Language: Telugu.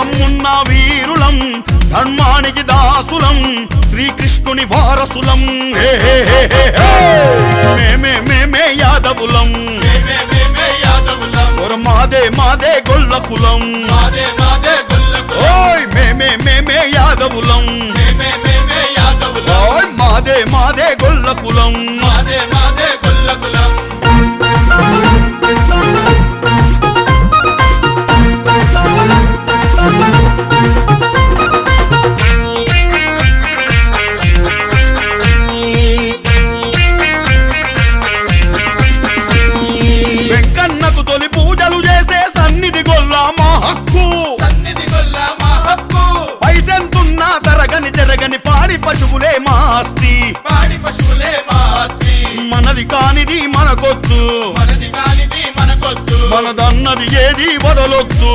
దమ్మున్న వీరులం ధర్మానికి దాసులం శ్రీకృష్ణుని వారసులం మేమే యాదవులం మాదే మాదే గొల్ల కులం ఓయ్ మేమే యాదవులం ఓయ్ మాదే మాదే గొల్ల కులం వెంకన్నకు తొలి పూజలు చేసే సన్నిధి గొల్ల మా హక్కు పైసెంతున్నా తరగని చెరగని పాడి పశువులే మా ఆస్తి మనది కానిది మనకొద్దు మనదన్నది ఏది వదలొద్దు